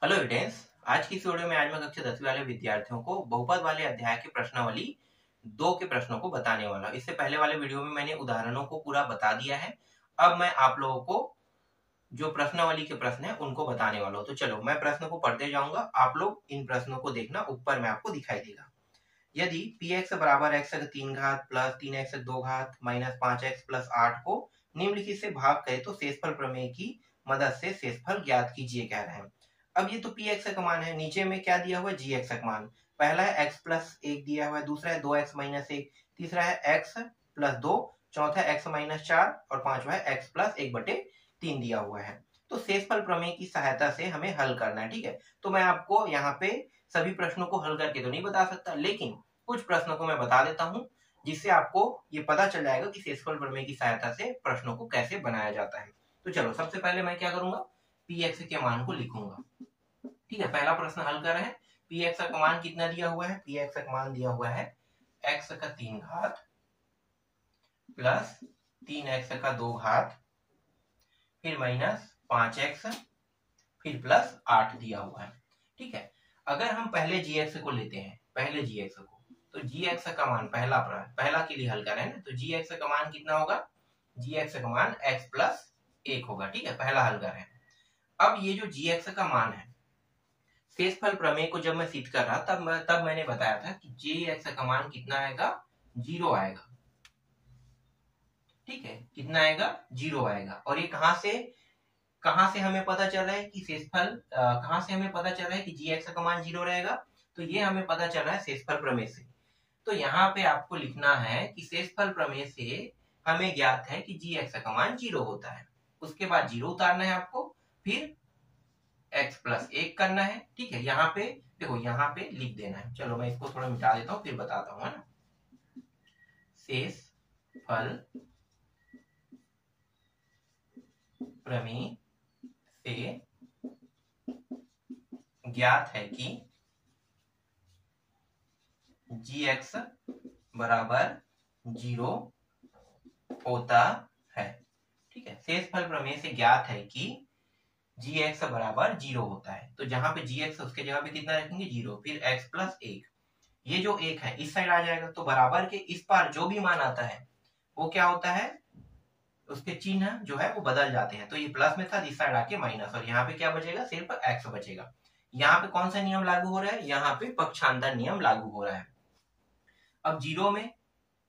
Hello students. आज की इस वीडियो में आज मैं कक्षा 10वीं वाले विद्यार्थियों को बहुपद वाले अध्याय के प्रश्नावली 2 के प्रश्नों को बताने वाला हूं। इससे पहले वाले वीडियो में मैंने उदाहरणों को पूरा बता दिया है। अब मैं आप लोगों को जो प्रश्नावली के प्रश्न है उनको बताने वाला हूँ। तो चलो मैं प्रश्न को पढ़ते जाऊंगा, आप लोग इन प्रश्नों को देखना, ऊपर में आपको दिखाई देगा। यदि px बराबर x का 3 घात प्लस 3x 2 घात माइनस 5x प्लस 8 को निम्नलिखित से भाग करें तो शेषफल प्रमेय की मदद से शेषफल ज्ञात कीजिए कह रहे हैं। अब ये तो px का मान है, नीचे में क्या दिया हुआ है gx का मान। पहला है x प्लस 1 दिया हुआ है, दूसरा है 2x माइनस 1, तीसरा है x प्लस 2, चौथा है x माइनस 4 और पांचवा है x प्लस 1/3 दिया हुआ है। तो शेषफल प्रमेय की सहायता से हमें हल करना है। ठीक है, तो मैं आपको यहाँ पे सभी प्रश्नों को हल करके तो नहीं बता सकता, लेकिन कुछ प्रश्नों को मैं बता देता हूं जिससे आपको ये पता चल जाएगा कि शेषफल प्रमेय की सहायता से प्रश्नों को कैसे बनाया जाता है। तो चलो सबसे पहले मैं क्या करूंगा, px के मान को लिखूंगा। ठीक है, पहला प्रश्न हल कर रहे हैं। px का मान कितना दिया हुआ है, px का मान दिया हुआ है x का 3 घात प्लस 3x का 2 घात फिर माइनस 5x फिर प्लस 8 दिया हुआ है। ठीक है, अगर हम पहले gx को लेते हैं, पहले gx को, तो gx का मान पहला के लिए हल करें ना, तो gx का मान कितना होगा, gx का मान x प्लस 1 होगा। ठीक है, पहला हल करें। अब ये जो gx का मान है, शेषफल प्रमेय को जब मैं सिद्ध कर रहा तब मैंने बताया था कि gx का मान कितना आएगा, 0 आएगा। ठीक है, कितना आएगा, 0 आएगा। और ये कहां से हमें पता चल रहा है कि शेषफल कहां से हमें पता चल रहा है कि gx का मान 0 रहेगा, तो ये हमें पता चल रहा है शेषफल प्रमेय से। तो यहाँ पे आपको लिखना है कि शेषफल प्रमेय से हमें ज्ञात है कि gx का मान 0 होता है। उसके बाद 0 उतारना है आपको, फिर x प्लस 1 करना है। ठीक है, यहाँ पे देखो, यहाँ पे लिख देना है। चलो मैं इसको थोड़ा मिटा देता हूँ फिर बताता हूँ, है ना। शेषफल प्रमेय से ज्ञात है कि gx बराबर 0 होता है। ठीक है, शेषफल प्रमेय से ज्ञात है कि gx बराबर 0 होता है। तो जहां पे gx उसके जगह पे कितना रखेंगे, 0, फिर x प्लस 1। ये जो 1 है इस साइड आ जाएगा, तो बराबर के इस पार जो भी मान आता है वो क्या होता है, उसके चिन्ह जो है वो बदल जाते हैं। तो ये प्लस में था, इस साइड आके माइनस, और यहाँ पे क्या बचेगा, सिर्फ x बचेगा। यहाँ पे कौन सा नियम लागू हो रहा है, यहाँ पे पक्षांतर नियम लागू हो रहा है। अब 0 में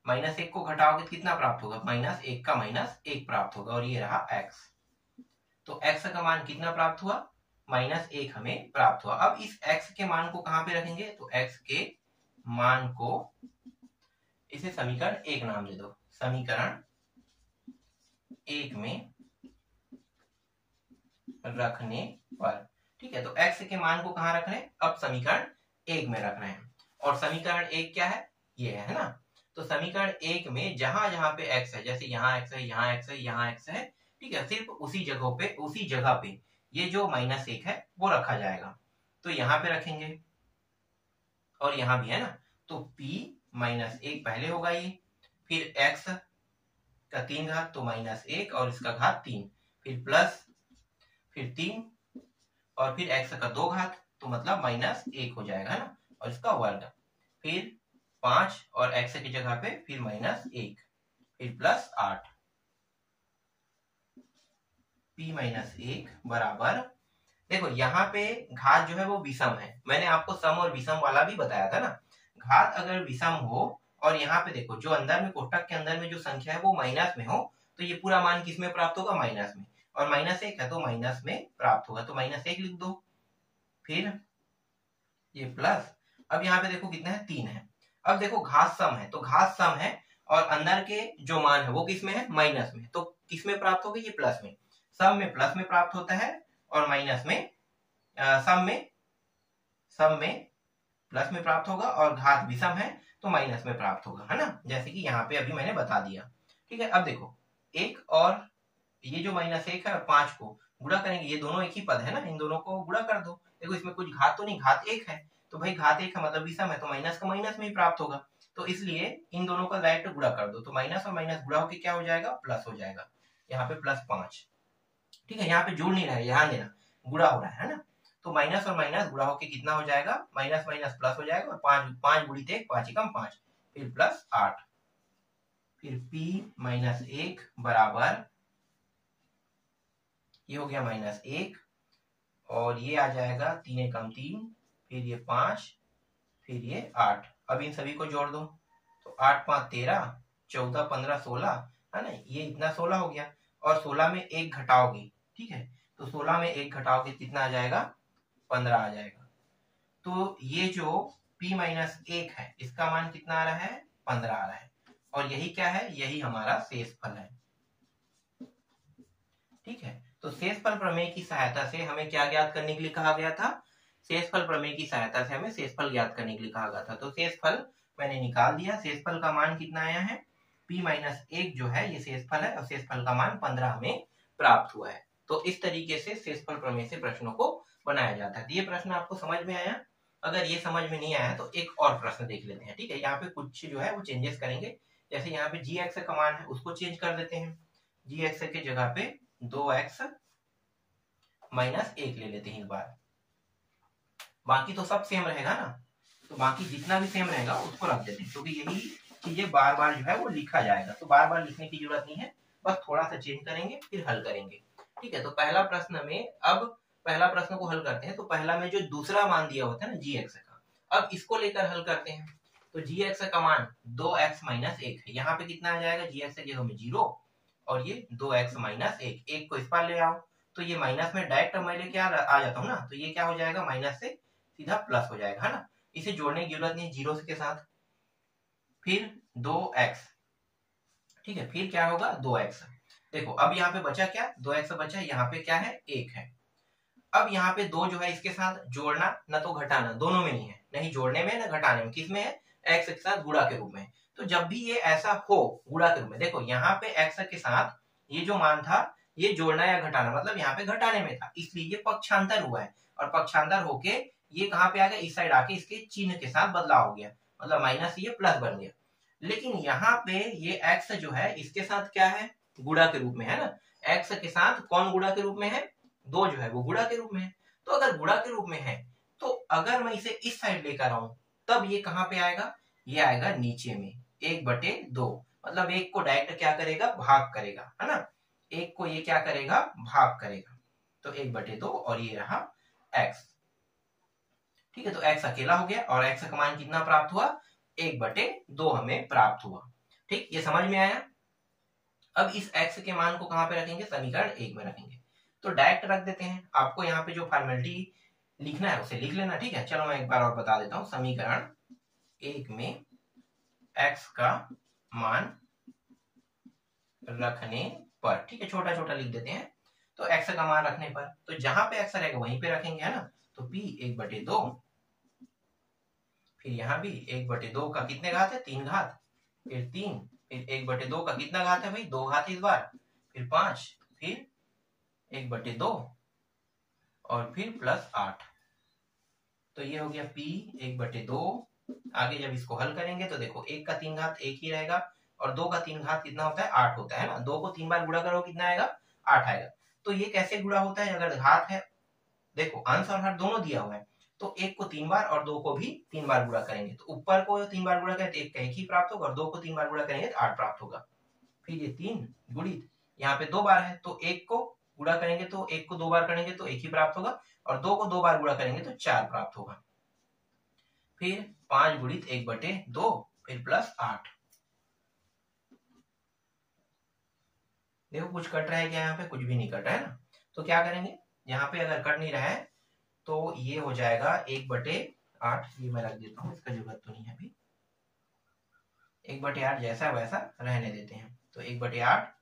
माइनस 1 को घटाओगे कितना प्राप्त होगा, माइनस 1 का माइनस 1 प्राप्त होगा, और ये रहा x। तो x का मान कितना प्राप्त हुआ, माइनस 1 हमें प्राप्त हुआ। अब इस x के मान को कहां पे रखेंगे, तो x के मान को इसे समीकरण 1 नाम दे दो, समीकरण 1 में रखने पर। ठीक है, तो x के मान को कहां रख रहे हैं, अब समीकरण 1 में रख रहे हैं। और समीकरण 1 क्या है, ये है ना। तो समीकरण 1 में जहां जहां पे x है, जैसे यहाँ x है, यहाँ x है, यहाँ x है, ठीक है, सिर्फ उसी जगह पे ये जो माइनस 1 है वो रखा जाएगा। तो यहाँ पे रखेंगे और यहाँ भी है ना, तो p माइनस 1 पहले होगा ये, फिर x का 3 घात तो माइनस 1 और इसका घात 3, फिर प्लस, फिर 3 और फिर x का 2 घात, तो मतलब माइनस 1 हो जाएगा ना, और इसका वर्ग, फिर 5 और x की जगह पे फिर माइनस 1, फिर प्लस 8, p माइनस 1 बराबर, देखो यहाँ पे घात जो है वो विषम है, मैंने आपको सम और विषम वाला भी बताया था ना। घात अगर विषम हो और यहाँ पे देखो जो अंदर में कोष्टक के अंदर में जो संख्या है वो माइनस में हो, तो ये पूरा मान किस में प्राप्त होगा, माइनस में, और माइनस 1 है तो माइनस में प्राप्त होगा, तो माइनस 1 लिख दो, फिर ये प्लस। अब यहाँ पे देखो कितना है, 3 है। अब देखो घात सम है, तो घात सम है और अंदर के जो मान है वो किस में है, माइनस में, तो किस में प्राप्त होगा, ये प्लस में। सम में प्लस में प्राप्त होता है और माइनस में सम में प्लस में प्राप्त होगा, और घात विषम है तो माइनस में प्राप्त होगा, है ना, जैसे कि यहाँ पे अभी मैंने बता दिया। ठीक है, अब देखो 1 और ये जो माइनस 1 है और 5 को गुणा करेंगे, ये दोनों एक ही पद है ना, इन दोनों को गुणा कर दो। देखो इसमें कुछ घात तो नहीं, घात 1 है, तो भाई घात 1 है मतलब विषम है, तो माइनस का माइनस में ही प्राप्त होगा, तो इसलिए इन दोनों का डायरेक्ट गुणा कर दो, तो माइनस और माइनस गुणा होकर क्या हो जाएगा, प्लस हो जाएगा, यहाँ पे +5। ठीक है, यहाँ पे जोड़ नहीं रहा है, ध्यान देना, गुणा हो रहा है ना। तो माइनस और माइनस गुणा होके कितना हो जाएगा, माइनस माइनस प्लस हो जाएगा, और 5 गुणित 1 5 एकम 5, फिर प्लस 8, फिर p माइनस 1 बराबर, ये हो गया माइनस 1, और ये आ जाएगा 3 एकम 3, फिर ये 5, फिर ये 8। अब इन सभी को जोड़ दो, तो 8 5 13, 14 15 16, है ना, ये इतना 16 हो गया, और 16 में 1 घटाओगे, ठीक है, तो 16 में 1 घटाओगे कितना आ जाएगा, 15 आ जाएगा। तो ये जो p माइनस 1 है इसका मान कितना आ रहा है, 15 आ रहा है, और यही क्या है, यही हमारा शेषफल है। ठीक है, तो शेषफल प्रमेय की सहायता से हमें क्या ज्ञात करने के लिए कहा गया था, शेषफल प्रमेय की सहायता से हमें शेषफल ज्ञात करने के लिए कहा गया था। तो शेषफल मैंने निकाल दिया, शेषफल का मान कितना आया है, p माइनस 1 जो है ये शेषफल है, और शेषफल का मान 15 हमें प्राप्त हुआ है। तो इस तरीके से शेषफल प्रमेय से प्रश्नों को बनाया जाता है। तो ये प्रश्न आपको समझ में आया। अगर ये समझ में नहीं आया तो एक और प्रश्न देख लेते हैं। ठीक है, यहाँ पे कुछ जो है वो चेंजेस करेंगे, जैसे यहाँ पे gx का मान है उसको चेंज कर देते हैं, gx के जगह पे 2x माइनस 1 ले लेते हैं इस बार। बाकी तो सब सेम रहेगा ना, तो बाकी जितना भी सेम रहेगा उसको रख देते हैं, क्योंकि यही चीजें बार बार जो है वो लिखा जाएगा, तो बार बार लिखने की जरूरत नहीं है, बस थोड़ा सा चेंज करेंगे फिर हल करेंगे। ठीक है, तो पहला प्रश्न में, अब पहला प्रश्न को हल करते हैं। तो पहला में जो दूसरा मान दिया होता है ना gx का, अब इसको लेकर हल करते हैं। तो gx का मान 2x माइनस 1 है, यहाँ पे कितना आ जाएगा, gx की जगह में 0, और ये 2x माइनस 1, एक को इस पार ले आओ, तो ये माइनस में डायरेक्ट मैं लेके आ जाता हूँ ना, तो ये क्या हो जाएगा, माइनस से सीधा प्लस हो जाएगा, है ना, इसे जोड़ने की जरूरत नहीं, जीरो के साथ, फिर 2x, ठीक है, फिर क्या होगा 2x। देखो अब यहाँ पे बचा क्या, 2x बचा, यहाँ पे क्या है 1 है। अब यहाँ पे 2 जो है इसके साथ जोड़ना न तो घटाना, दोनों में नहीं है, नहीं जोड़ने में ना घटाने में, किस में है, x के साथ गुणा के रूप में। तो जब भी ये ऐसा हो गुणा के रूप में, देखो यहाँ पे x के साथ ये जो मान था ये जोड़ना या घटाना, मतलब यहाँ पे घटाने में था, इसलिए ये पक्षांतर हुआ है, और पक्षांतर होके ये कहाँ पे आ गया, इस साइड आके इसके चिन्ह के साथ बदलाव हो गया, मतलब माइनस ये प्लस बन गया। लेकिन यहाँ पे ये x जो है इसके साथ क्या है, गुणा के रूप में है ना, x के साथ कौन गुणा के रूप में है, 2 जो है वो गुणा के रूप में है। तो अगर गुणा के रूप में है तो अगर मैं इसे इस साइड लेकर आऊं तब ये कहां पे आएगा, ये आएगा नीचे में 1/2, मतलब 1 को डायरेक्ट क्या करेगा, भाग करेगा, है ना, 1 को ये क्या करेगा, भाग करेगा, तो 1/2, और ये रहा x। ठीक है, तो x अकेला हो गया, और x का मान कितना प्राप्त हुआ, 1/2 हमें प्राप्त हुआ। ठीक, ये समझ में आया। अब इस x के मान को कहां पे रखेंगे, समीकरण 1 में रखेंगे, तो डायरेक्ट रख देते हैं। आपको यहाँ पे जो फॉर्मेलिटी लिखना है उसे लिख लेना, ठीक है। चलो मैं एक बार और बता देता हूँ, समीकरण 1 में x का मान रखने पर, ठीक है, छोटा छोटा लिख देते हैं, तो x का मान रखने पर, तो जहां पे x रहेगा वहीं पे रखेंगे, है ना, तो p 1/2, फिर यहाँ भी 1/2 का कितने घात है, 3 घात, फिर 3, फिर 1/2 का कितना घात है भाई, 2 घात इस बार, फिर 5, फिर 1/2, और फिर प्लस 8, तो ये हो गया p 1/2। आगे जब इसको हल करेंगे तो देखो 1 का 3 घात 1 ही रहेगा, और 2 का 3 घात कितना होता है, 8 होता है ना, 2 को 3 बार गुणा करो कितना आएगा, 8 आएगा। तो ये कैसे गुणा होता है, अगर घात है, देखो अंश और हर दोनों दिया हुआ है, तो 1 को 3 बार और 2 को भी 3 बार गुणा करेंगे, तो ऊपर को 3 बार गुणा करें तो 1 का 1 ही प्राप्त होगा, और 2 को 3 बार गुणा करेंगे तो 8 प्राप्त होगा। फिर ये 3 गुणित, यहाँ पे 2 बार है तो 1 को गुणा करेंगे, तो 1 को 2 बार करेंगे तो 1 ही प्राप्त होगा, और 2 को 2 बार गुणा करेंगे तो 4 प्राप्त होगा। फिर 5 गुणित 1/2, फिर प्लस 8। देखो कुछ कट रहा है क्या, यहाँ पे कुछ भी नहीं कट रहा है ना, तो क्या करेंगे, यहाँ पे अगर कट नहीं रहा है तो ये हो जाएगा 1/8, ये मैं रख देता हूँ, इसका जरूरत तो नहीं है अभी, 1/8 जैसा वैसा रहने देते हैं, तो 1/8,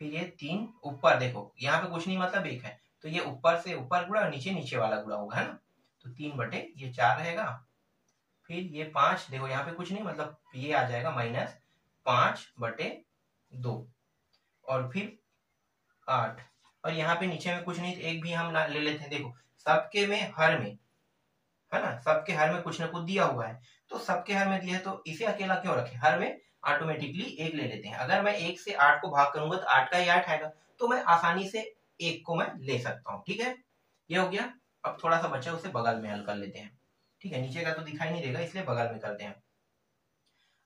फिर ये 3 ऊपर, देखो यहाँ पे कुछ नहीं मतलब 1 है, तो ये ऊपर से ऊपर गुणा और नीचे नीचे वाला गुणा होगा, है ना, तो 3/4 रहेगा, फिर ये 5, देखो यहाँ पे कुछ नहीं मतलब ये आ जाएगा -5/2, और फिर 8, और यहाँ पे नीचे में कुछ नहीं, तो 1 भी हम ले लेते हैं। देखो सबके में हर में, है ना, सबके हर में कुछ ना कुछ दिया हुआ है, तो सबके हर में दिया है तो इसे अकेला क्यों रखें, हर में ऑटोमेटिकली 1 ले लेते हैं। अगर मैं 1 से 8 को भाग करूंगा तो 8 का ही 8 आएगा, तो मैं आसानी से 1 को मैं ले सकता हूँ। ठीक है, ये हो गया। अब थोड़ा सा बचा उसे बगल में हल कर लेते हैं। ठीक है, नीचे का तो दिखाई नहीं देगा इसलिए बगल में करते हैं।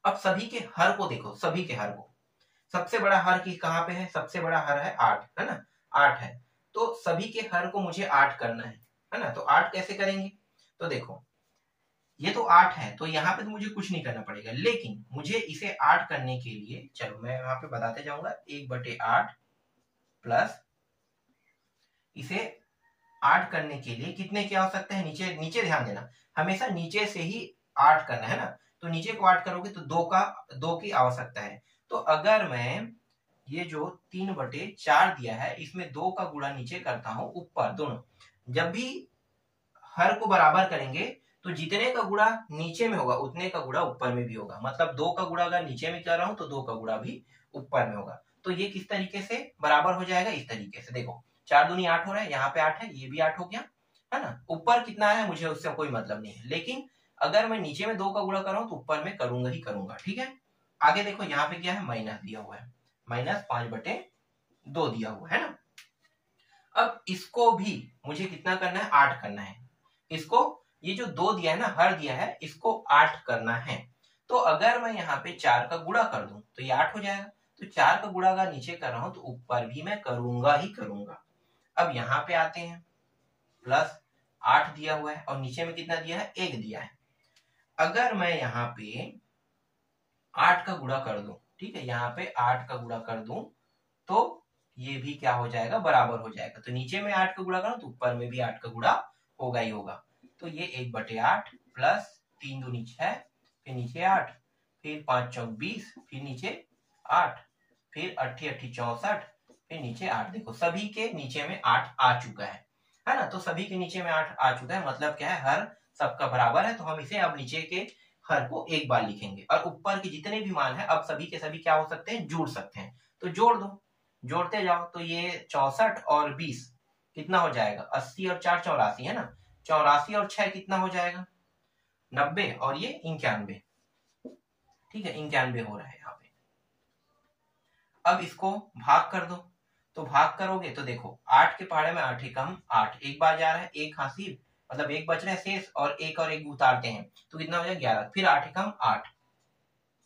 अब सभी के हर को देखो, सभी के हर को, सबसे बड़ा हर की कहाँ पे है, सबसे बड़ा हर है 8, है ना, 8 है। तो सभी के हर को मुझे 8 करना है ना। तो 8 कैसे करेंगे, तो देखो ये तो 8 है, तो यहाँ पे तो मुझे कुछ नहीं करना पड़ेगा, लेकिन मुझे इसे 8 करने के लिए, चलो मैं यहाँ पे बताते जाऊंगा, 1/8 प्लस इसे 8 करने के लिए कितने की आवश्यकता है, नीचे नीचे ध्यान देना, हमेशा नीचे से ही 8 करना है ना। तो नीचे को 8 करोगे तो 2 की आवश्यकता है। तो अगर मैं ये जो 3/4 दिया है इसमें 2 का गुणा नीचे करता हूं ऊपर, दोनों जब भी हर को बराबर करेंगे तो जितने का गुणा नीचे में होगा उतने का गुणा ऊपर में भी होगा। मतलब 2 का गुणा अगर नीचे में कर रहा हूं तो 2 का गुणा भी ऊपर में होगा। तो ये किस तरीके से बराबर हो जाएगा, इस तरीके से देखो, 4 दूनी 8 हो रहा है, यहाँ पे 8 है, ये भी 8 हो गया, है ना। ऊपर कितना है मुझे उससे कोई मतलब नहीं है, लेकिन अगर मैं नीचे में 2 का गुणा कर रहा हूं तो ऊपर में करूंगा ही करूंगा। ठीक है, आगे देखो यहाँ पे क्या है, माइनस दिया हुआ है, -5/2 दिया हुआ है ना। अब इसको भी मुझे कितना करना है, 8 करना है। इसको, ये जो 2 दिया है ना, हर दिया है, इसको 8 करना है। तो अगर मैं यहाँ पे 4 का गुणा कर दूं तो ये 8 हो जाएगा। तो 4 का गुणा अगर नीचे कर रहा हूं तो ऊपर भी मैं करूंगा ही करूंगा। अब यहाँ पे आते हैं, प्लस 8 दिया हुआ है और नीचे में कितना दिया है, 1 दिया है। अगर मैं यहाँ पे 8 का गुणा कर दूं, ठीक है, यहाँ पे 8 का गुणा कर दूं तो ये भी क्या हो जाएगा, बराबर हो जाएगा। तो नीचे में 8 का गुणा करो तो ऊपर में भी 8 का गुणा होगा ही होगा। तो ये 1/8 प्लस 3 दूनी 6, फिर नीचे 8, फिर 5 चौक 20, फिर नीचे 8, फिर 8 8 64, फिर नीचे 8। देखो सभी के नीचे में 8 आ चुका है ना। तो सभी के नीचे में 8 आ चुका है, मतलब क्या है, हर सबका बराबर है। तो हम इसे अब नीचे के हर को एक बार लिखेंगे और ऊपर के जितने भी मान है अब सभी के सभी क्या हो सकते हैं, जुड़ सकते हैं। तो जोड़ दो, जोड़ते जाओ, तो ये 64 और 20 कितना हो जाएगा, 80 और 4 84, है ना। 84 और 6 कितना हो जाएगा, 90, और ये 91। ठीक है, 91 हो रहा है यहाँ पे। अब इसको भाग कर दो, तो भाग करोगे तो देखो 8 के पहाड़े में 8 ही कम 8, एक बार जा रहा है, एक हासिल, मतलब एक बच रहा है शेष, और एक उतारते हैं तो कितना हो जाएगा, 11, फिर 8 ही कम 8।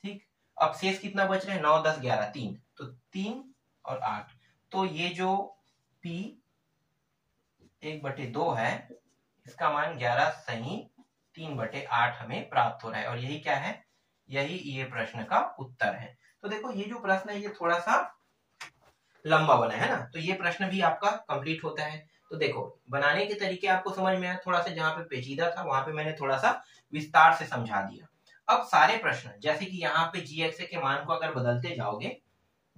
ठीक, अब शेष कितना बच रहा है, 9 10 11, 3, तो 3 और 8। तो ये जो P 1/2 है इसका मान 11 सही 3/8 हमें प्राप्त हो रहा है। और यही क्या है, यही ये प्रश्न का उत्तर है। तो देखो ये जो प्रश्न है ये थोड़ा सा लंबा बना है ना, तो ये प्रश्न भी आपका कंप्लीट होता है। तो देखो बनाने के तरीके आपको समझ में आया, थोड़ा सा जहां पे पेचीदा था वहां पे मैंने थोड़ा सा विस्तार से समझा दिया। अब सारे प्रश्न जैसे कि यहाँ पे gx के मान को अगर बदलते जाओगे,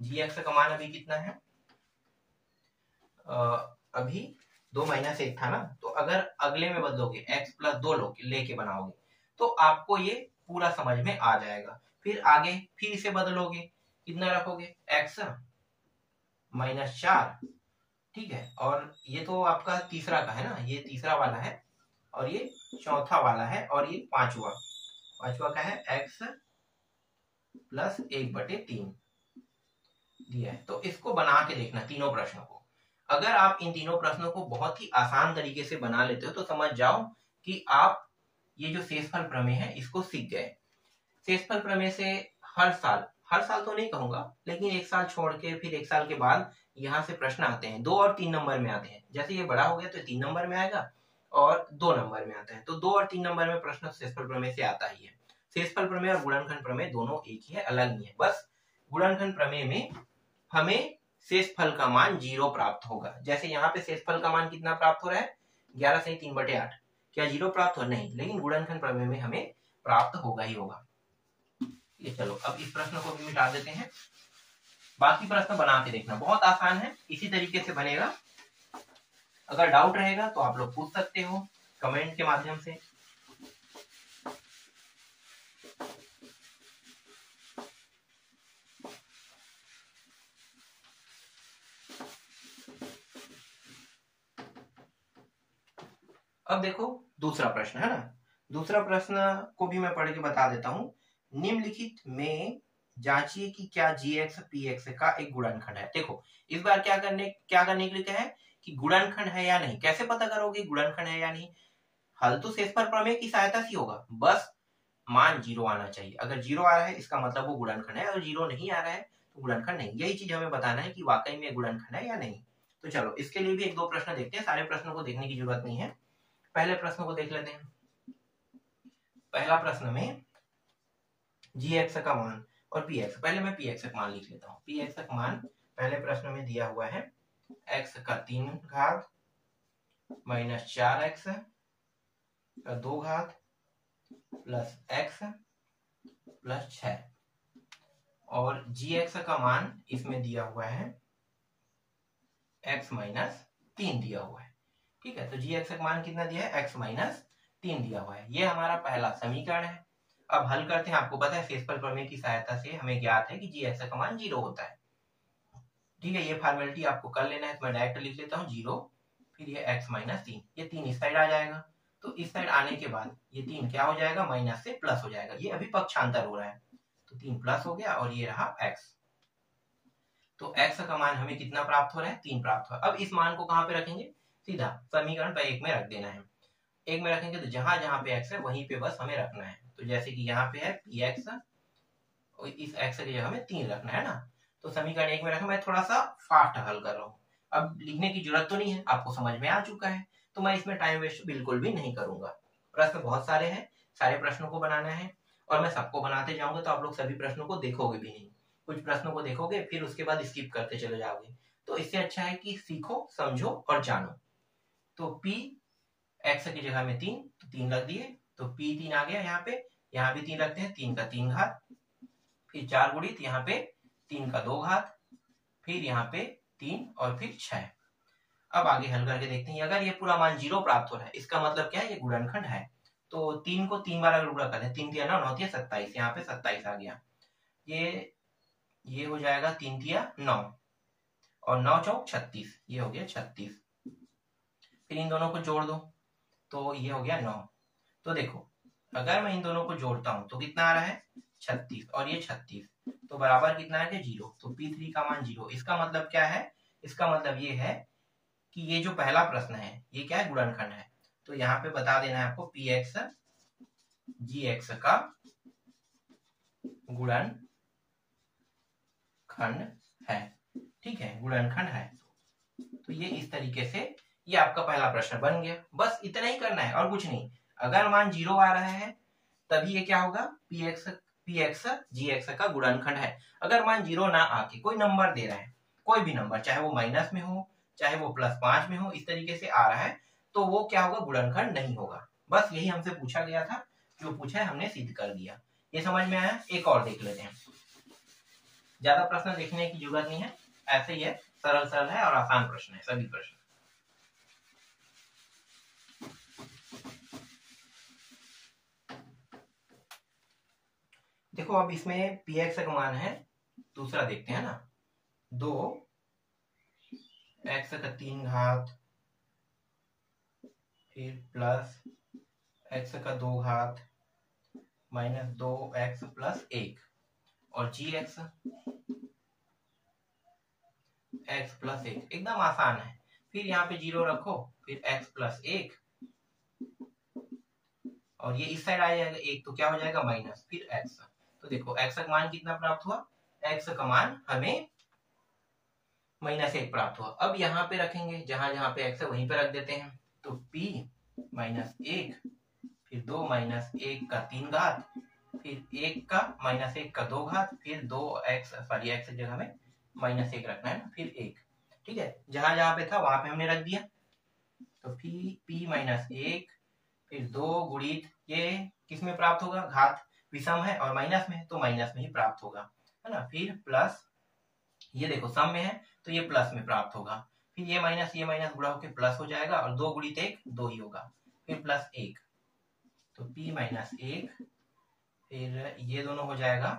gx का मान अभी कितना है, अभी 2 - 1 था ना, तो अगर अगले में बदलोगे x + 2 लेके बनाओगे तो आपको ये पूरा समझ में आ जाएगा। फिर आगे फिर इसे बदलोगे, कितना रखोगे, x -4, ठीक है, और ये तो आपका तीसरा का है ना, ये तीसरा वाला है और ये चौथा वाला है, और ये पांचवा का है x + 1/3 दिया है। तो इसको बना के देखना तीनों प्रश्नों को। अगर आप इन तीनों प्रश्नों को बहुत ही आसान तरीके से बना लेते हो तो समझ जाओ कि आप ये जो शेषफल प्रमेय है इसको सीख गए। शेषफल प्रमेय से हर साल तो नहीं कहूंगा, लेकिन एक साल छोड़ के फिर एक साल के बाद यहाँ से प्रश्न आते हैं, 2 और 3 नंबर में आते हैं। जैसे ये बड़ा हो गया तो 3 नंबर में आएगा और 2 नंबर में आता है। तो 2 और 3 नंबर में प्रश्न शेषफल प्रमेय से आता ही है। शेषफल प्रमेय और गुणनखंड प्रमेय दोनों एक ही है, अलग नहीं है। बस गुणनखंड प्रमेय में हमें शेषफल का मान 0 प्राप्त होगा। जैसे यहाँ पे शेषफल का मान कितना प्राप्त हो रहा है, 11 सही 3/8, क्या 0 प्राप्त हो, नहीं, लेकिन गुणनखंड प्रमेय में हमें प्राप्त होगा ही होगा। ये चलो अब इस प्रश्न को भी मिटा देते हैं, बाकी प्रश्न बना के देखना, बहुत आसान है, इसी तरीके से बनेगा। अगर डाउट रहेगा तो आप लोग पूछ सकते हो कमेंट के माध्यम से। अब देखो दूसरा प्रश्न है ना, दूसरा प्रश्न को भी मैं पढ़ के बता देता हूं। निम्नलिखित में जांचिए कि क्या gx px का एक गुणनखंड है। देखो इस बार क्या करने के लिए क्या है कि गुणनखंड है या नहीं। कैसे पता करोगे गुणनखंड है या नहीं? हल तो शेषफल प्रमेय की सहायता से होगा, बस मान 0 आना चाहिए। अगर 0 आ रहा है इसका मतलब वो गुणनखंड है, अगर 0 नहीं आ रहा है तो गुणनखंड नहीं। यही चीज हमें बताना है कि वाकई में गुणनखंड है या नहीं। तो चलो इसके लिए भी एक दो प्रश्न देखते हैं, सारे प्रश्नों को देखने की जरूरत नहीं है। पहले प्रश्न को देख लेते हैं। पहला प्रश्न में gx का मान और px, पहले मैं px का मान लिख लेता हूँ। px का मान पहले प्रश्न में दिया हुआ है x का 3 घात माइनस 4x का 2 घात प्लस x प्लस 6, और gx का मान इसमें दिया हुआ है x माइनस 3 दिया हुआ है। ठीक है, तो gx का मान कितना दिया है? x माइनस 3 दिया हुआ है। ये हमारा पहला समीकरण है। अब हल करते हैं। आपको पता है शेषफल प्रमेय की सहायता से हमें ज्ञात है कि gx का मान 0 होता है। ठीक है, ये फॉर्मेलिटी आपको कर लेना है, तो मैं डायरेक्ट लिख लेता हूँ 0, फिर ये x माइनस 3, ये 3 इस साइड आ जाएगा। तो इस साइड आने के बाद ये 3 क्या हो जाएगा? माइनस से प्लस हो जाएगा। ये अभी पक्षांतर हो रहा है, तो 3 प्लस हो गया और ये रहा x। तो x का मान हमें कितना प्राप्त हो रहा है? 3 प्राप्त हो रहा है। अब इस मान को कहाँ पे रखेंगे? सीधा समीकरण पर 1 में रख देना है। 1 में रखेंगे तो जहां जहां पे x है वहीं पे बस हमें रखना है। तो जैसे कि यहाँ पे है px, और इस x की जगह में 3 रखना है ना। तो समीकरण 1 में रखा। मैं थोड़ा सा फास्ट हल कर रहा हूँ, अब लिखने की जरूरत तो नहीं है, आपको समझ में आ चुका है, तो मैं इसमें टाइम वेस्ट बिल्कुल भी नहीं करूंगा। प्रश्न बहुत सारे हैं, सारे प्रश्नों को बनाना है, और मैं सबको बनाते जाऊंगा तो आप लोग सभी प्रश्नों को देखोगे भी नहीं। कुछ प्रश्नों को देखोगे फिर उसके बाद स्किप करते चले जाओगे। तो इससे अच्छा है कि सीखो, समझो और जानो। तो p x की जगह में 3, तो 3 रख दिए, तो p 3 आ गया। यहाँ भी 3 रखते हैं, 3 का 3 घात, फिर 4 गुणित यहाँ पे 3 का 2 घात, फिर यहाँ पे 3 और फिर 6। अब आगे हल करके देखते हैं। अगर ये पूरा मान 0 प्राप्त हो रहा है इसका मतलब क्या है? ये गुणनखंड है। तो 3 को 3 बार अगर गुणा करते हैं, 3 तिया 9, 9 तिया 27, यहाँ पे 27 आ गया। ये हो जाएगा 3 तिया 9 और 9 चौक 36, ये हो गया 36। फिर इन दोनों को जोड़ दो तो ये हो गया 9। तो देखो अगर मैं इन दोनों को जोड़ता हूं तो कितना आ रहा है? 36 और ये 36, तो बराबर कितना है? 0। तो P3 का मान 0। इसका मतलब क्या है? इसका मतलब ये है कि ये जो पहला प्रश्न है ये क्या है? गुणनखंड है। तो यहाँ पे बता देना है आपको px gx का गुणनखंड है। ठीक है, गुणनखंड है। तो ये इस तरीके से ये आपका पहला प्रश्न बन गया। बस इतना ही करना है और कुछ नहीं। अगर मान 0 आ रहा है तभी ये क्या होगा? px gx का गुणनखंड है। अगर मान 0 ना आके कोई नंबर दे रहा है, कोई भी नंबर, चाहे वो माइनस में हो चाहे वो +5 में हो, इस तरीके से आ रहा है, तो वो क्या होगा? गुणनखंड नहीं होगा। बस यही हमसे पूछा गया था, जो पूछा है हमने सिद्ध कर दिया। ये समझ में आया? एक और देख लेते हैं। ज्यादा प्रश्न देखने की जरूरत नहीं है, ऐसे ही है, सरल सरल है और आसान प्रश्न है सभी प्रश्न। देखो अब इसमें px का मान है, दूसरा देखते हैं ना, 2 x का 3 घात, फिर प्लस x का 2 घात माइनस 2x प्लस 1, और gx x प्लस 1, एकदम आसान है। फिर यहाँ पे 0 रखो, फिर x प्लस 1, और ये इस साइड आ जाएगा 1, तो क्या हो जाएगा? माइनस, फिर x। तो देखो x का मान कितना प्राप्त हुआ? x का मान हमें -1 प्राप्त हुआ। अब यहाँ पे रखेंगे, जहां जहां पे x है वहीं पे रख देते हैं। तो p -1, फिर 2 -1 का 3 घात, फिर 1 का -1 का 2 घात, फिर 2x, सॉरी x की जगह में -1 रखना है ना, फिर 1। ठीक है, जहां जहां पे था वहां पे हमने रख दिया। तो p -1, फिर 2 गुणित, ये किस में प्राप्त होगा? घात विषम है और माइनस में है, तो माइनस में ही प्राप्त होगा, है ना। फिर प्लस, ये देखो सम में है तो ये प्लस में प्राप्त होगा। फिर ये माइनस गुणा होकर प्लस हो जाएगा, और 2 गुणित 1 2 ही होगा, फिर प्लस 1। तो p -1, फिर ये दोनों हो जाएगा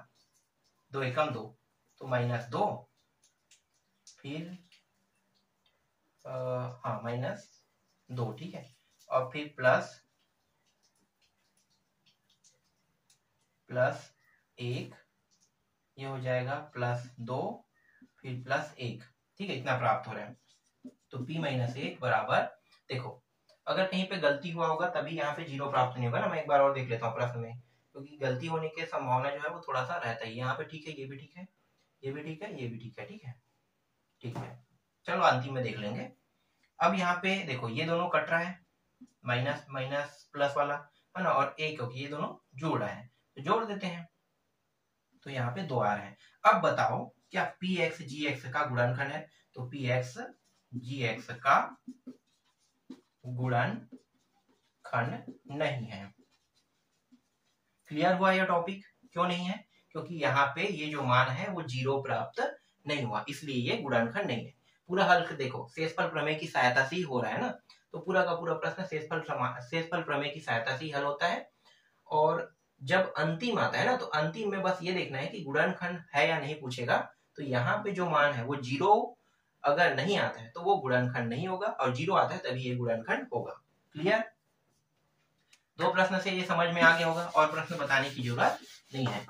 2 एकम 2, तो -2, फिर हाँ -2, ठीक है, और फिर प्लस 1, ये हो जाएगा +2, फिर +1। ठीक है, इतना प्राप्त हो रहा है। तो p माइनस 1 बराबर, देखो अगर कहीं पे गलती हुआ होगा तभी यहाँ पे 0 प्राप्त नहीं होगा ना। मैं एक बार और देख लेता हूँ प्रश्न में, क्योंकि गलती होने की संभावना जो है वो थोड़ा सा रहता है। यहाँ पे ठीक है, ये भी ठीक है, ये भी ठीक है, ये भी ठीक है, ठीक है, ठीक है। चलो अंतिम में देख लेंगे। अब यहाँ पे देखो ये दोनों कट रहा है, माइनस माइनस प्लस वाला है ना, और एक ये दोनों जोड़ रहा है, तो जोड़ देते हैं, तो यहाँ पे 2 आ रहे हैं। अब बताओ क्या पी एक्स जी एक्स का गुणनखंड है? तो पी एक्स जी एक्स का गुणनखंड नहीं है। क्लियर हुआ यह टॉपिक? क्यों नहीं है? क्योंकि यहाँ पे ये जो मान है वो 0 प्राप्त नहीं हुआ, इसलिए ये गुणनखंड नहीं है। पूरा हल देखो शेषफल प्रमेय की सहायता से ही हो रहा है ना, तो पूरा का पूरा प्रश्न शेषफल प्रमेय की सहायता से ही हल होता है। और जब अंतिम आता है ना, तो अंतिम में बस ये देखना है कि गुणनखंड है या नहीं पूछेगा, तो यहाँ पे जो मान है वो 0 अगर नहीं आता है तो वो गुणनखंड नहीं होगा, और 0 आता है तभी ये गुणनखंड होगा। क्लियर? 2 प्रश्न से ये समझ में आ गया होगा, और प्रश्न बताने की जरूरत नहीं है।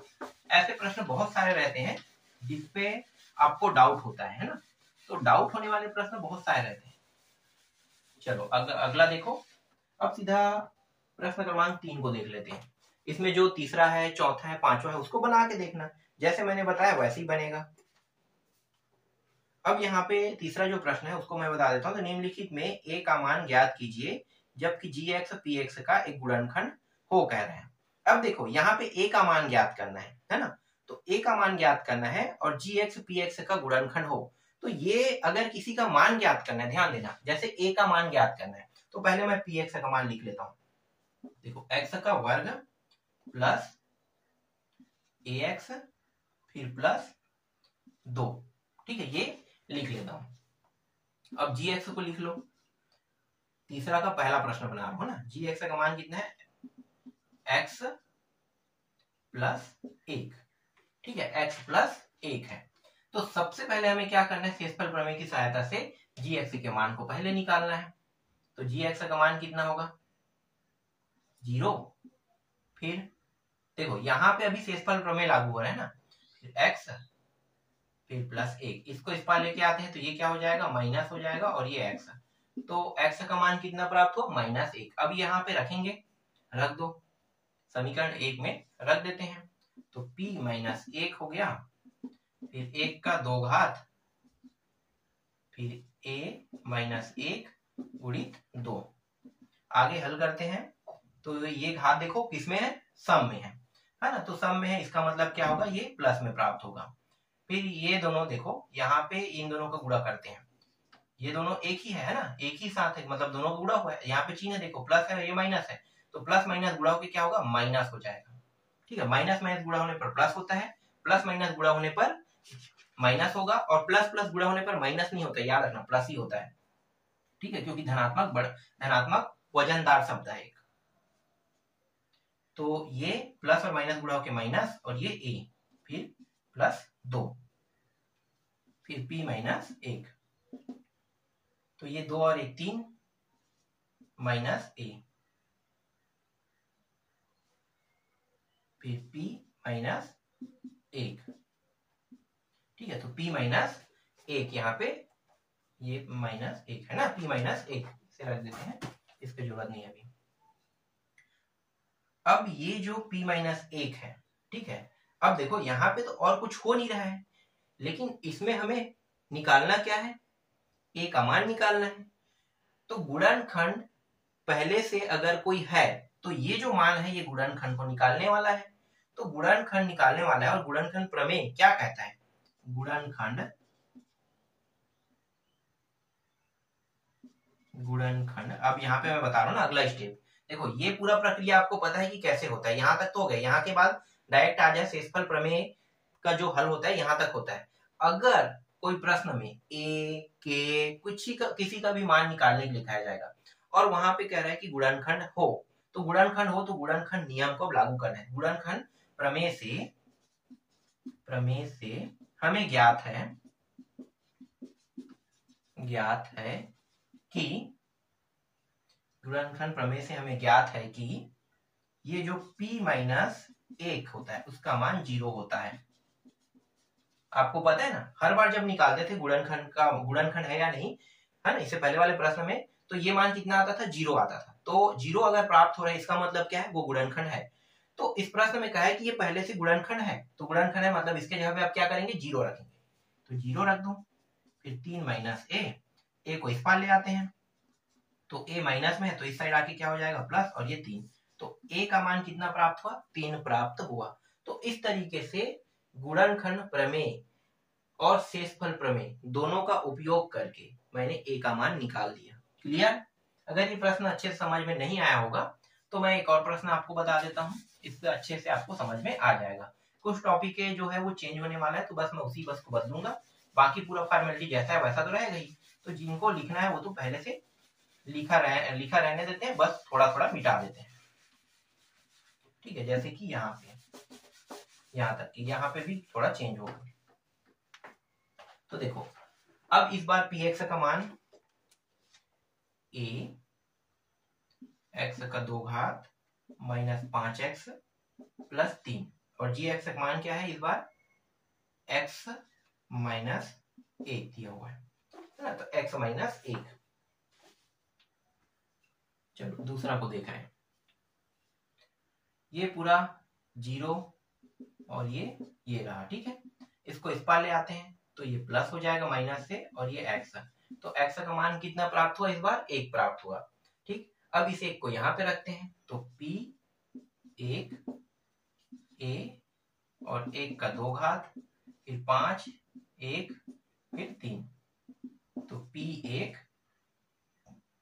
ऐसे प्रश्न बहुत सारे रहते हैं जिसपे आपको डाउट होता है ना, तो डाउट होने वाले प्रश्न बहुत सारे रहते हैं। चलो अगला देखो। अब सीधा प्रश्न क्रमांक 3 को देख लेते हैं। इसमें जो तीसरा है, चौथा है, पांचवा है, उसको बना के देखना, जैसे मैंने बताया वैसे ही बनेगा। अब यहाँ पे तीसरा जो प्रश्न है उसको मैं बता देता हूँ। तो निम्नलिखित में ए का मान ज्ञात कीजिए जबकि जी एक्स पी एक्स का एक गुणनखंड हो, कह रहे हैं। अब देखो यहाँ पे ए का मान ज्ञात करना है ना, तो ए का मान ज्ञात करना है और जी एक्स पी एक्स का गुणनखंड हो। तो ये अगर किसी का मान ज्ञात करना है, ध्यान देना, जैसे ए का मान ज्ञात करना है तो पहले मैं पी एक्स का मान लिख लेता हूँ। देखो एक्स का वर्ग प्लस ए एक्स फिर प्लस 2, ठीक है, ये लिख लेता हूं। अब जी एक्स को लिख लो, तीसरा का पहला प्रश्न बना रहा हूं ना। जी एक्स का मान कितना है? एक्स प्लस 1, ठीक है, एक्स प्लस 1 है। तो सबसे पहले हमें क्या करना है? शेषफल प्रमेय की सहायता से जी एक्स के मान को पहले निकालना है। तो जी एक्स का मान कितना होगा? 0। फिर देखो यहाँ पे अभी शेषफल प्रमेय लागू हो रहा है ना, फिर एक्स फिर प्लस 1, इसको इस पार लेके आते हैं तो ये क्या हो जाएगा? माइनस हो जाएगा, और ये एक्स, तो एक्स का मान कितना प्राप्त हो? -1। अब यहाँ पे रखेंगे, रख दो, समीकरण 1 में रख देते हैं, तो p माइनस 1 हो गया, फिर 1 का 2 घात, फिर a माइनस 1 गुणित 2। आगे हल करते हैं, तो ये घात देखो किसमें है? सम में है ना, तो सम में है, इसका मतलब क्या होगा? ये प्लस में प्राप्त होगा। फिर ये दोनों देखो, यहाँ पे इन दोनों का गुणा करते हैं, ये दोनों एक ही है ना, एक ही साथ है, मतलब दोनों गुणा हुआ है। यहाँ पे चिन्ह देखो प्लस है, ये माइनस है, तो प्लस माइनस गुणा होकर क्या होगा? माइनस हो जाएगा, ठीक है। माइनस माइनस गुणा होने पर प्लस होता है, प्लस माइनस गुणा होने पर माइनस होगा, और प्लस प्लस गुणा होने पर माइनस नहीं होता, याद रखना, प्लस ही होता है, ठीक है, क्योंकि धनात्मक वजनदार शब्द है एक। तो ये प्लस और माइनस गुणा होकर माइनस, और ये a, फिर प्लस 2, फिर p माइनस 1, तो ये 2 और 1 3, माइनस a, फिर p माइनस 1, ठीक है। तो p माइनस 1 यहाँ पे, ये माइनस 1 है ना, p माइनस 1 से रख देते हैं, इसकी जरूरत नहीं है अभी। अब ये जो p माइनस 1 है, ठीक है, अब देखो यहाँ पे तो और कुछ हो नहीं रहा है, लेकिन इसमें हमें निकालना क्या है? a का मान निकालना है। तो गुणनखंड पहले से अगर कोई है तो ये जो मान है ये गुणनखंड को निकालने वाला है, तो गुणनखंड निकालने वाला है। और गुणनखंड प्रमेय क्या कहता है? गुणनखंड अब यहाँ पे मैं बता रहा हूँ ना अगला स्टेप। देखो ये पूरा प्रक्रिया आपको पता है कि कैसे होता है, यहाँ तक तो हो गया, यहाँ के बाद डायरेक्ट आ जाए शेषफल प्रमेय का जो हल होता है, यहाँ तक होता है। अगर कोई प्रश्न में ए के किसी का भी मान निकालने के लिए लिखाया जाएगा, और वहां पे कह रहा है कि गुणनखंड हो, तो गुणनखंड नियम को लागू करना है। गुणनखंड प्रमेय से हमें ज्ञात है कि गुणनखंड प्रमेय से हमें ज्ञात है कि ये जो p माइनस 1 होता है उसका मान 0 होता है। आपको पता है ना, हर बार जब निकालते थे गुणनखंड है या नहीं, है ना। इससे पहले वाले प्रश्न में तो ये मान कितना आता था, 0 आता था। तो 0 अगर प्राप्त हो रहा है इसका मतलब क्या है, वो गुणनखंड है। तो इस प्रश्न में कहा है कि ये पहले से गुणनखंड है, तो गुणनखंड है मतलब इसके जगह पे आप क्या करेंगे, 0 रखेंगे। तो 0 रख दो, फिर 3 माइनस ए को इस पार ले आते हैं, तो ए माइनस में है तो इस साइड आके क्या हो जाएगा प्लस, और ये 3, तो ए का मान कितना प्राप्त हुआ, 3 प्राप्त हुआ। तो इस तरीके से गुणनखंड प्रमेय और शेषफल प्रमेय दोनों का उपयोग करके मैंने ए का मान निकाल दिया। क्लियर। अगर ये प्रश्न अच्छे से समझ में नहीं आया होगा तो मैं एक और प्रश्न आपको बता देता हूँ, इससे अच्छे से आपको समझ में आ जाएगा। कुछ टॉपिक जो है वो चेंज होने वाला है, तो बस मैं उसी बस को बदलूंगा, बाकी पूरा फॉर्मेलिटी जैसा है वैसा तो रहेगा ही। तो जिनको लिखना है वो तो पहले से लिखा रहने देते हैं, बस थोड़ा थोड़ा मिटा देते हैं। ठीक है, जैसे कि यहाँ पे यहाँ तक कि यहाँ पे भी थोड़ा चेंज होगा। तो देखो अब इस बार px का मान a x का 2 घात माइनस 5x प्लस 3, और gx का मान क्या है इस बार x माइनस 1 दिया हुआ है ना, तो x माइनस 1। चलो दूसरा को देख रहे हैं, ये पूरा 0 और ये रहा। ठीक है, इसको इस पार ले आते हैं तो ये प्लस हो जाएगा माइनस से, और ये x, तो x का मान कितना प्राप्त हुआ इस बार, 1 प्राप्त हुआ। ठीक, अब इस 1 को यहाँ पे रखते हैं, तो p 1 a और 1 का 2 घात फिर 5 1 फिर 3, तो p 1,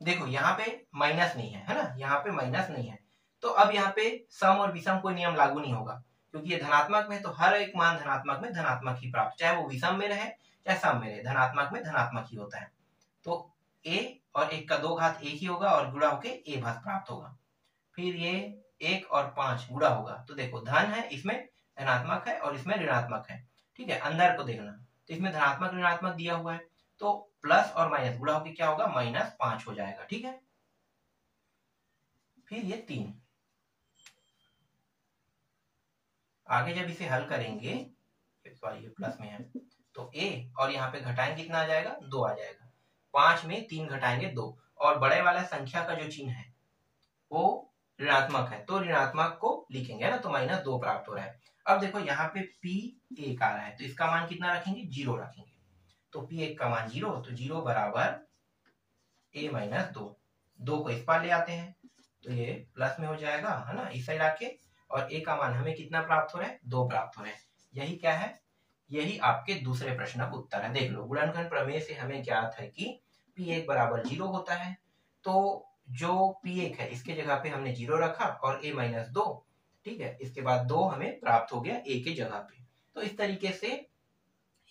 देखो यहाँ पे माइनस नहीं है ना, यहाँ पे माइनस नहीं है, तो अब यहाँ पे सम और विषम कोई नियम लागू नहीं होगा, क्योंकि ये धनात्मक में, तो हर एक मान धनात्मक में धनात्मक ही प्राप्त, चाहे वो विषम में रहे चाहे सम में रहे, धनात्मक में धनात्मक ही होता है। तो a और 1 का 2 घात 1 ही होगा और गुणा होके a भाग प्राप्त होगा। फिर ये 1 और 5 गुणा होगा, तो देखो धन है, इसमें धनात्मक है और इसमें ऋणात्मक है। ठीक है, अंदर को देखना, तो इसमें धनात्मक ऋणात्मक दिया हुआ है, तो प्लस और माइनस गुणा होके क्या होगा, -5 हो जाएगा। ठीक है, फिर ये 3, आगे जब इसे हल करेंगे, सॉरी ये प्लस में है, तो a और यहाँ पे घटाएंगे कितना आ जाएगा, 2 आ जाएगा, 5 में 3 घटाएंगे 2, और बड़े वाला संख्या का जो चिन्ह है वो ऋणात्मक है, तो ऋणात्मक को लिखेंगे ना, तो -2 प्राप्त हो रहा है। अब देखो यहाँ पे p 1 आ रहा है, तो इसका मान कितना रखेंगे, 0 रखेंगे, तो p 1 का मान 0, तो 0 बराबर a माइनस 2, 2 को इस पार ले आते हैं तो ये प्लस में हो जाएगा, है ना, इस साइड आके, और a का मान हमें कितना प्राप्त हो रहा है, 2 प्राप्त हो रहा है। यही क्या है, यही आपके दूसरे प्रश्न का उत्तर है। देख लो, गुणनखंड प्रमेय से हमें ज्ञात है कि p1 बराबर 0 होता है, तो जो p1 है इसके जगह पे हमने 0 रखा और a माइनस 2, ठीक है, इसके बाद 2 हमें प्राप्त हो गया a के जगह पे। तो इस तरीके से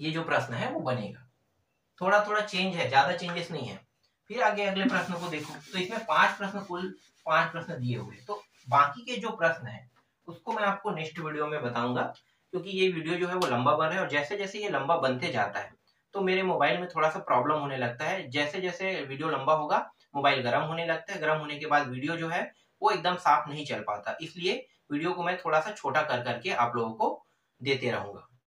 ये जो प्रश्न है वो बनेगा, थोड़ा थोड़ा चेंज है, ज्यादा चेंजेस नहीं है। फिर आगे अगले प्रश्न को देखो, तो इसमें 5 प्रश्न, कुल 5 प्रश्न दिए हुए, तो बाकी के जो प्रश्न है उसको मैं आपको नेक्स्ट वीडियो में बताऊंगा, क्योंकि ये वीडियो जो है वो लंबा बन रहा है, और जैसे जैसे ये लंबा बनते जाता है तो मेरे मोबाइल में थोड़ा सा प्रॉब्लम होने लगता है। जैसे जैसे वीडियो लंबा होगा मोबाइल गर्म होने लगता है, गर्म होने के बाद वीडियो जो है वो एकदम साफ नहीं चल पाता, इसलिए वीडियो को मैं थोड़ा सा छोटा कर करके आप लोगों को देते रहूंगा।